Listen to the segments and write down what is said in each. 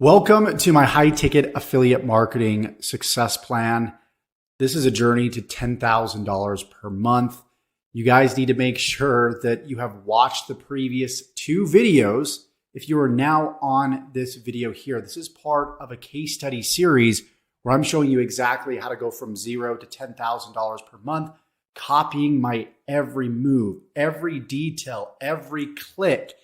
Welcome to my high ticket affiliate marketing success plan. This is a journey to $10,000 per month. You guys need to make sure that you have watched the previous two videos. If you are now on this video here, this is part of a case study series where I'm showing you exactly how to go from $0 to $10,000 per month, copying my every move, every detail, every click,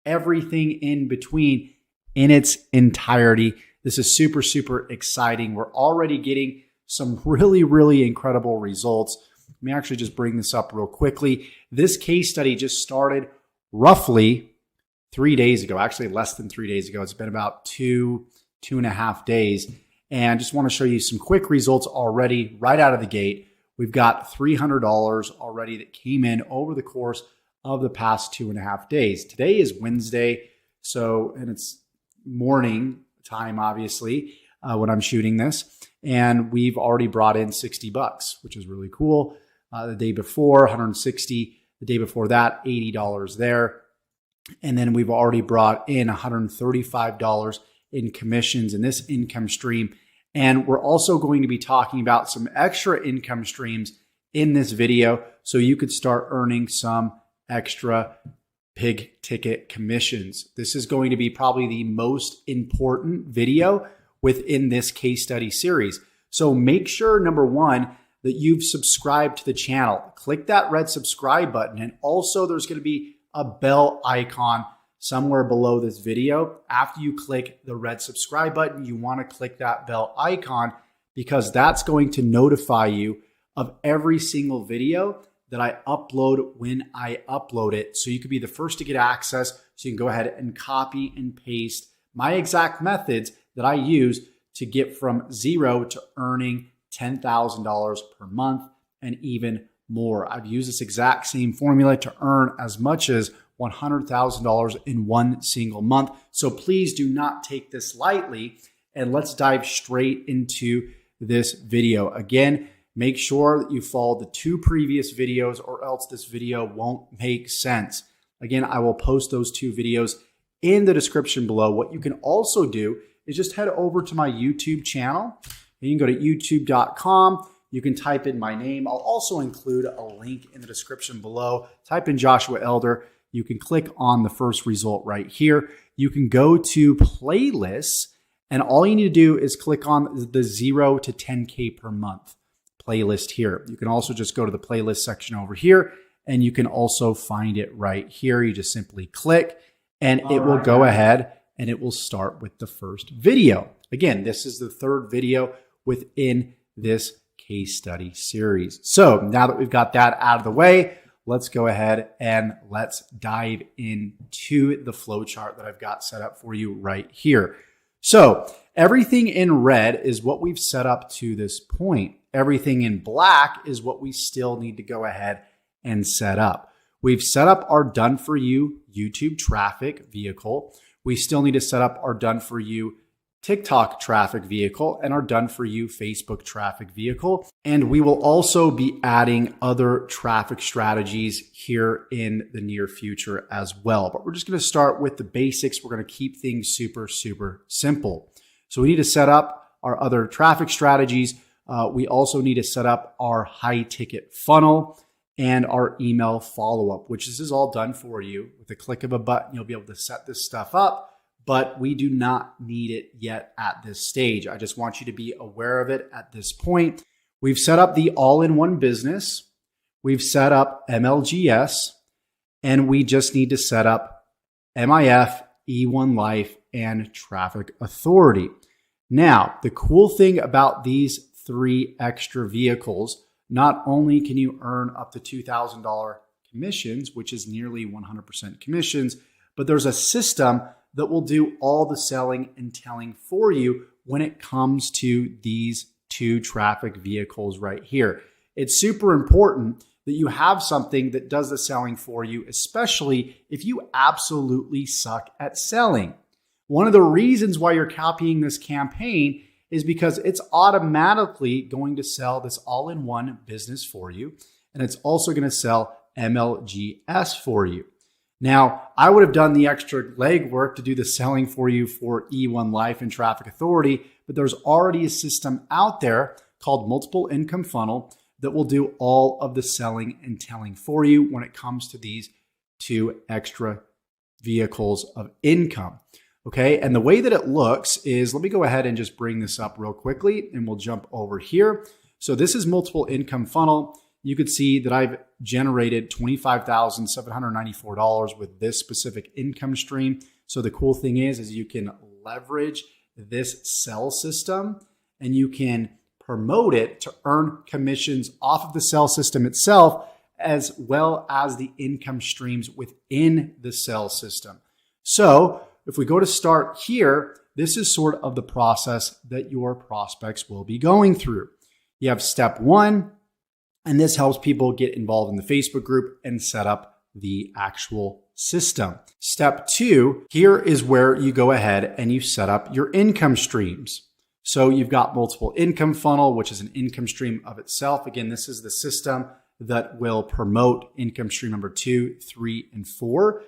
everything in between in its entirety. This is super, super exciting. We're already getting some really incredible results. Let me actually just bring this up real quickly. This case study just started roughly 3 days ago, actually less than 3 days ago. It's been about two and a half days. And just want to show you some quick results already right out of the gate. We've got $300 already that came in over the course of the past 2.5 days. Today is Wednesday, and it's morning time, obviously, when I'm shooting this. And we've already brought in $60, which is really cool. The day before, $160. The day before that, $80 there. And then we've already brought in $135 in commissions in this income stream. And we're also going to be talking about some extra income streams in this video so you could start earning some extra big ticket commissions. This is going to be probably the most important video within this case study series. So make sure, number one, that you've subscribed to the channel. Click that red subscribe button. And also there's going to be a bell icon somewhere below this video. After you click the red subscribe button, you want to click that bell icon because that's going to notify you of every single video that I upload when I upload it. So you could be the first to get access. So you can go ahead and copy and paste my exact methods that I use to get from $0 to earning $10,000 per month and even more. I've used this exact same formula to earn as much as $100,000 in one single month. So please do not take this lightly, and let's dive straight into this video. Again, make sure that you follow the two previous videos or else this video won't make sense. Again, I will post those two videos in the description below. What you can also do is just head over to my YouTube channel. You can go to youtube.com. You can type in my name. I'll also include a link in the description below. Type in Joshua Elder. You can click on the first result right here. You can go to playlists, and all you need to do is click on the 0 to 10K per month playlist here. You can also just go to the playlist section over here, and you can also find it right here. You just simply click, and it will go ahead and it will start with the first video. Again, this is the third video within this case study series. So now that we've got that out of the way, let's go ahead and let's dive into the flowchart that I've got set up for you right here. So everything in red is what we've set up to this point. Everything in black is what we still need to go ahead and set up. We've set up our done for you YouTube traffic vehicle. We still need to set up our done for you TikTok traffic vehicle and our done for you Facebook traffic vehicle. And we will also be adding other traffic strategies here in the near future as well. But we're just going to start with the basics. We're going to keep things super simple. So we need to set up our other traffic strategies. We also need to set up our high ticket funnel and our email follow-up, which this is all done for you. With a click of a button, you'll be able to set this stuff up, but we do not need it yet at this stage. I just want you to be aware of it at this point. We've set up the all-in-one business. We've set up MLGS, and we just need to set up MIF, E1 Life, and Traffic Authority. Now, the cool thing about these three extra vehicles, not only can you earn up to $2,000 commissions, which is nearly 100% commissions, but there's a system that will do all the selling and telling for you when it comes to these two traffic vehicles right here. It's super important that you have something that does the selling for you, especially if you absolutely suck at selling. One of the reasons why you're copying this campaign is because it's automatically going to sell this all-in-one business for you, and it's also going to sell MLGS for you. Now, I would have done the extra legwork to do the selling for you for E1 Life and Traffic Authority, but there's already a system out there called Multiple Income Funnel that will do all of the selling and telling for you when it comes to these two extra vehicles of income. Okay, and the way that it looks is, let me go ahead and just bring this up real quickly and we'll jump over here. So this is Multiple Income Funnel. You could see that I've generated $25,794 with this specific income stream. So the cool thing is you can leverage this sell system and you can promote it to earn commissions off of the sell system itself, as well as the income streams within the sell system. So if we go to start here, this is sort of the process that your prospects will be going through. You have step one, and this helps people get involved in the Facebook group and set up the actual system. Step two, here is where you go ahead and you set up your income streams. So you've got Multiple Income Funnel, which is an income stream of itself. Again, this is the system that will promote income stream number 2, 3, and 4.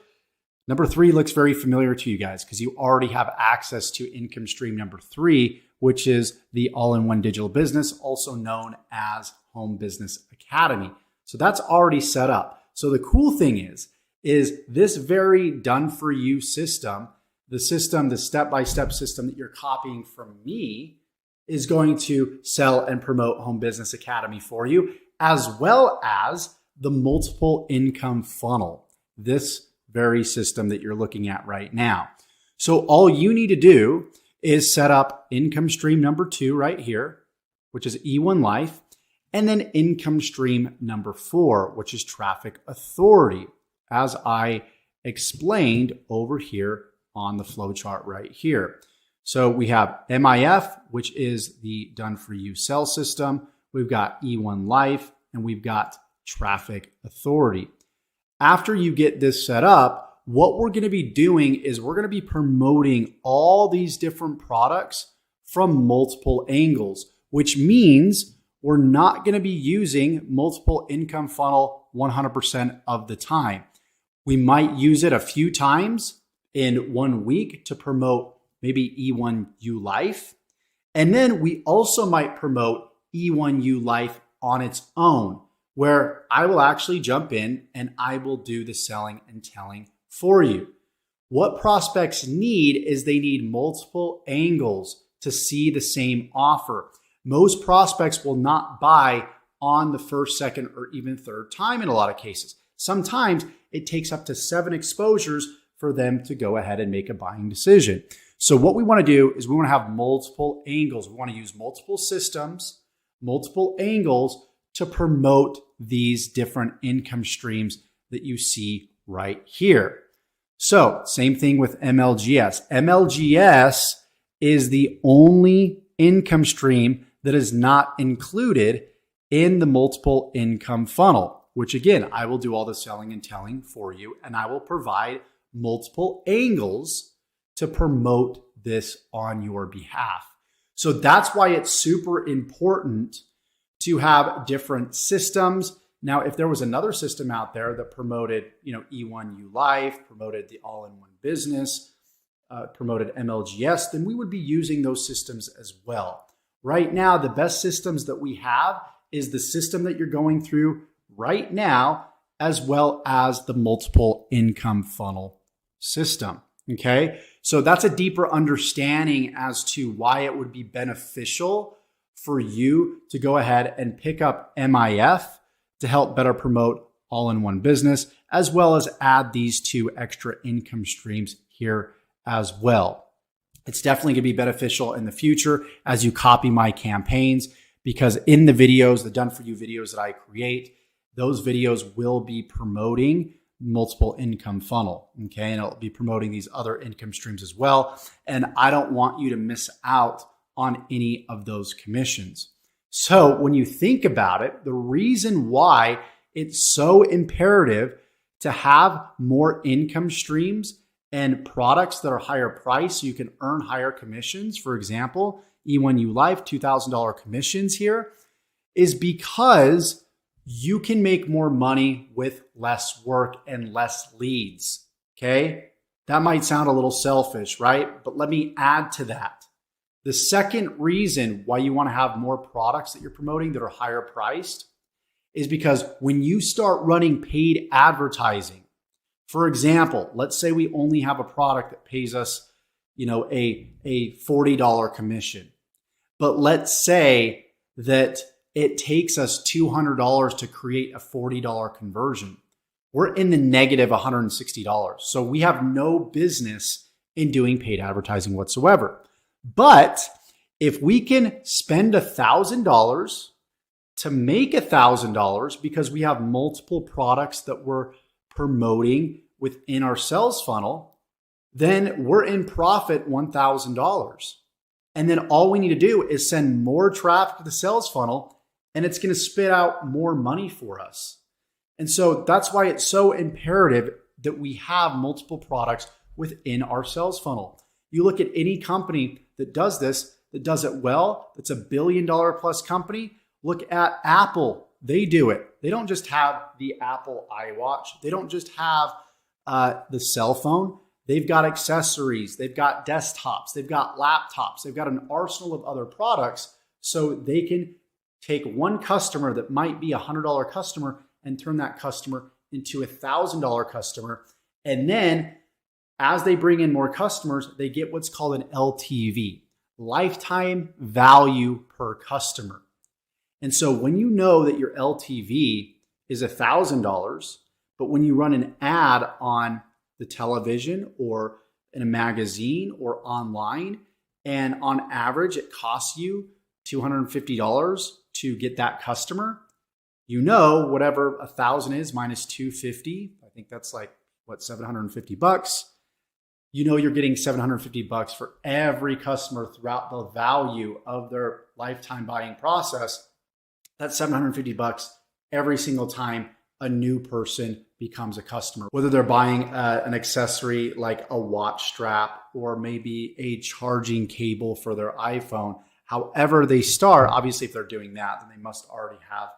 Number 3 looks very familiar to you guys because you already have access to income stream number 3, which is the all-in-one digital business, also known as Home Business Academy. So that's already set up. So the cool thing is this very done for you system, the step-by-step system that you're copying from me, is going to sell and promote Home Business Academy for you, as well as the Multiple Income Funnel, this very system that you're looking at right now. So all you need to do is set up income stream number 2 right here, which is E1 Life, and then income stream number 4, which is Traffic Authority, as I explained over here on the flow chart right here. So we have MIF, which is the done for you sell system. We've got E1 Life, and we've got Traffic Authority. After you get this set up, what we're going to be doing is we're going to be promoting all these different products from multiple angles, which means we're not going to be using Multiple Income Funnel 100% of the time. We might use it a few times in 1 week to promote maybe E1U Life. And then we also might promote E1U Life on its own, where I will actually jump in and I will do the selling and telling for you. What prospects need is they need multiple angles to see the same offer. Most prospects will not buy on the first, second, or even third time in a lot of cases. Sometimes it takes up to 7 exposures for them to go ahead and make a buying decision. So what we want to do is we want to have multiple angles. We want to use multiple systems, multiple angles to promote these different income streams that you see right here. So same thing with MLGS. MLGS is the only income stream that is not included in the multiple income funnel, which again, I will do all the selling and telling for you, and I will provide multiple angles to promote this on your behalf. So that's why it's super important to have different systems. Now, if there was another system out there that promoted, E1U Life, promoted the all-in-one business, promoted MLGS, then we would be using those systems as well. Right now, the best systems that we have is the system that you're going through right now, as well as the multiple income funnel system. Okay, so that's a deeper understanding as to why it would be beneficial for you to go ahead and pick up MIF to help better promote all-in-one business, as well as add these 2 extra income streams here as well. It's definitely going to be beneficial in the future as you copy my campaigns, because in the videos, the done for you videos that I create, those videos will be promoting multiple income funnel. Okay. And it'll be promoting these other income streams as well. And I don't want you to miss out on any of those commissions. So when you think about it, the reason why it's so imperative to have more income streams and products that are higher price so you can earn higher commissions, for example, E1U Life, $2,000 commissions here, is because you can make more money with less work and less leads. Okay. That might sound a little selfish, right? But let me add to that. The second reason why you want to have more products that you're promoting that are higher priced is because when you start running paid advertising, for example, let's say we only have a product that pays us, a $40 commission. But let's say that it takes us $200 to create a $40 conversion. We're in the negative $160. So we have no business in doing paid advertising whatsoever. But if we can spend $1,000 to make $1,000 because we have multiple products that we're promoting within our sales funnel, then we're in profit $1,000. And then all we need to do is send more traffic to the sales funnel, and it's going to spit out more money for us. And so that's why it's so imperative that we have multiple products within our sales funnel. You look at any company that does this, that does it well, that's $1 billion plus company. Look at Apple. They do it. They don't just have the Apple iWatch. They don't just have the cell phone. They've got accessories. They've got desktops. They've got laptops. They've got an arsenal of other products so they can take one customer that might be a $100 customer and turn that customer into a $1,000 customer. And then as they bring in more customers, they get what's called an LTV, lifetime value per customer. And so when you know that your LTV is $1,000, but when you run an ad on the television or in a magazine or online, and on average it costs you $250 to get that customer, whatever 1,000 is minus 250, I think that's like $750. You're getting $750 for every customer throughout the value of their lifetime buying process. That's $750 every single time a new person becomes a customer, whether they're buying an accessory like a watch strap or maybe a charging cable for their iPhone. However they start, obviously if they're doing that, then they must already have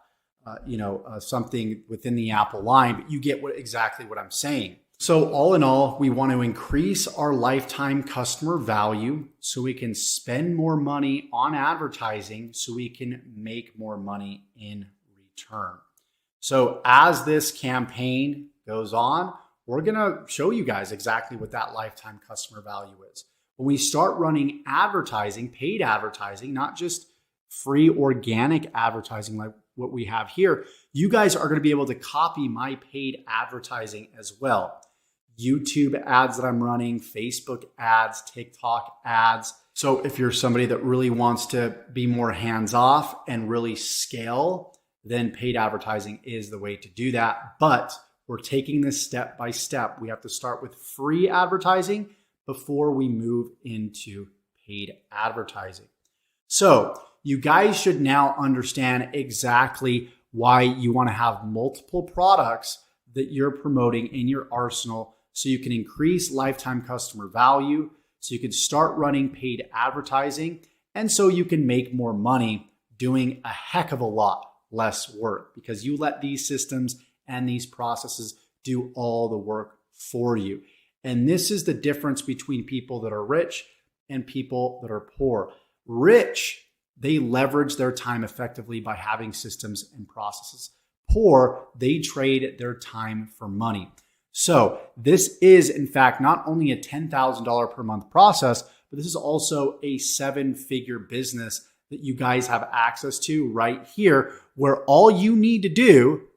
something within the Apple line, but you get exactly what I'm saying. So all in all, we want to increase our lifetime customer value so we can spend more money on advertising so we can make more money in return. So as this campaign goes on, we're going to show you guys exactly what that lifetime customer value is. When we start running advertising, paid advertising, not just free organic advertising like what we have here, you guys are going to be able to copy my paid advertising as well. YouTube ads that I'm running, Facebook ads, TikTok ads. So if you're somebody that really wants to be more hands-off and really scale, then paid advertising is the way to do that. But we're taking this step by step. We have to start with free advertising before we move into paid advertising. So you guys should now understand exactly why you want to have multiple products that you're promoting in your arsenal so you can increase lifetime customer value, so you can start running paid advertising, and so you can make more money doing a heck of a lot less work because you let these systems and these processes do all the work for you. And this is the difference between people that are rich and people that are poor. Rich, they leverage their time effectively by having systems and processes. Poor, they trade their time for money. So this is, in fact, not only a $10,000 per month process, but this is also a 7-figure business that you guys have access to right here, where all you need to do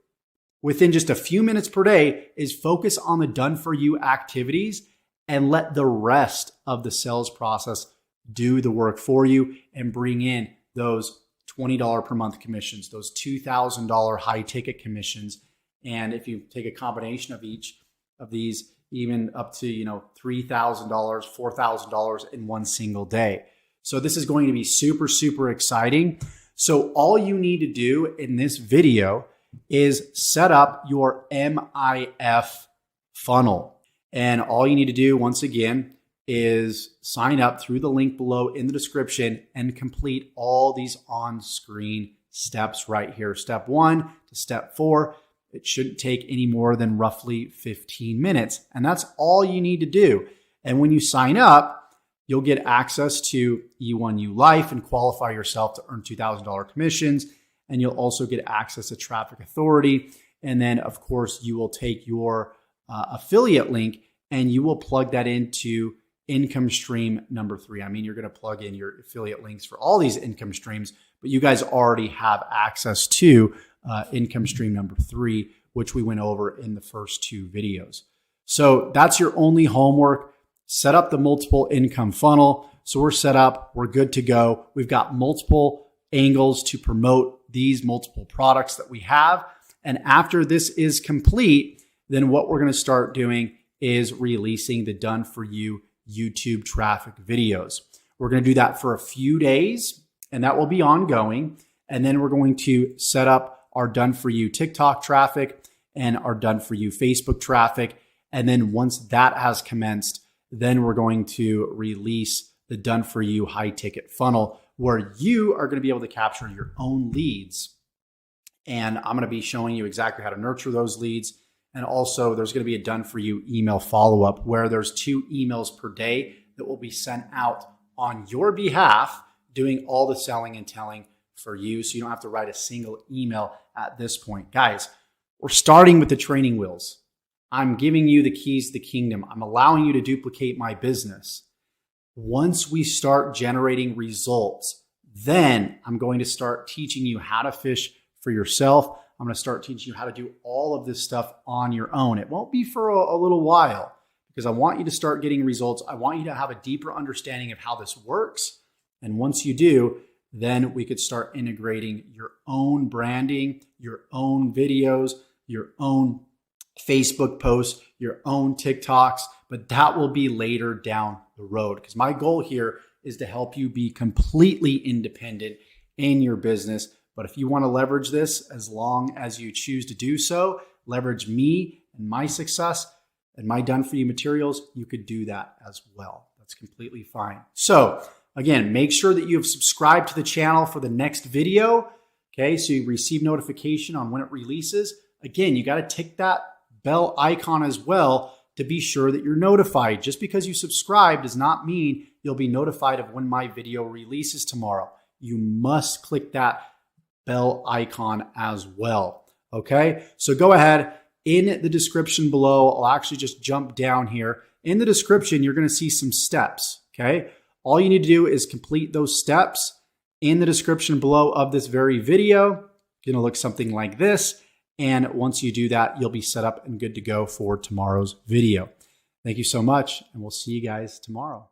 within just a few minutes per day is focus on the done for you activities and let the rest of the sales process do the work for you and bring in those $20 per month commissions, those $2,000 high ticket commissions. And if you take a combination of each of these, even up to $3,000, $4,000 in one single day. So this is going to be super, super exciting. So all you need to do in this video is set up your MIF funnel. And all you need to do, once again, is sign up through the link below in the description and complete all these on-screen steps right here. Step 1 to step 4. It shouldn't take any more than roughly 15 minutes. And that's all you need to do. And when you sign up, you'll get access to E1U Life and qualify yourself to earn $2,000 commissions. And you'll also get access to Traffic Authority. And then, of course, you will take your affiliate link and you will plug that into income stream number 3. I mean, you're going to plug in your affiliate links for all these income streams, but you guys already have access to income stream number 3, which we went over in the first 2 videos. So that's your only homework. Set up the multiple income funnel. So we're set up, we're good to go. We've got multiple angles to promote these multiple products that we have. And after this is complete, then what we're going to start doing is releasing the done for you YouTube traffic videos. We're going to do that for a few days, and that will be ongoing. And then we're going to set up our done for you TikTok traffic and our done for you Facebook traffic. And then once that has commenced, then we're going to release the done for you high ticket funnel, where you are going to be able to capture your own leads. And I'm going to be showing you exactly how to nurture those leads. And also there's going to be a done for you email follow-up where there's 2 emails per day that will be sent out on your behalf, doing all the selling and telling for you. So you don't have to write a single email at this point. Guys, we're starting with the training wheels. I'm giving you the keys to the kingdom. I'm allowing you to duplicate my business. Once we start generating results, then I'm going to start teaching you how to fish for yourself. I'm going to start teaching you how to do all of this stuff on your own. It won't be for a little while because I want you to start getting results. I want you to have a deeper understanding of how this works. And once you do, then we could start integrating your own branding, your own videos, your own Facebook posts, your own TikToks, but that will be later down the road because my goal here is to help you be completely independent in your business. But if you want to leverage this, as long as you choose to do so, leverage me and my success and my done for you materials, you could do that as well. That's completely fine. So again, make sure that you have subscribed to the channel for the next video. Okay, so you receive notification on when it releases. Again, you got to tick that bell icon as well to be sure that you're notified. Just because you subscribe does not mean you'll be notified of when my video releases tomorrow. You must click that bell icon as well. Okay, so go ahead in the description below. I'll actually just jump down here. In the description, you're going to see some steps. Okay, all you need to do is complete those steps in the description below of this very video. It's going to look something like this. And once you do that, you'll be set up and good to go for tomorrow's video. Thank you so much, and we'll see you guys tomorrow.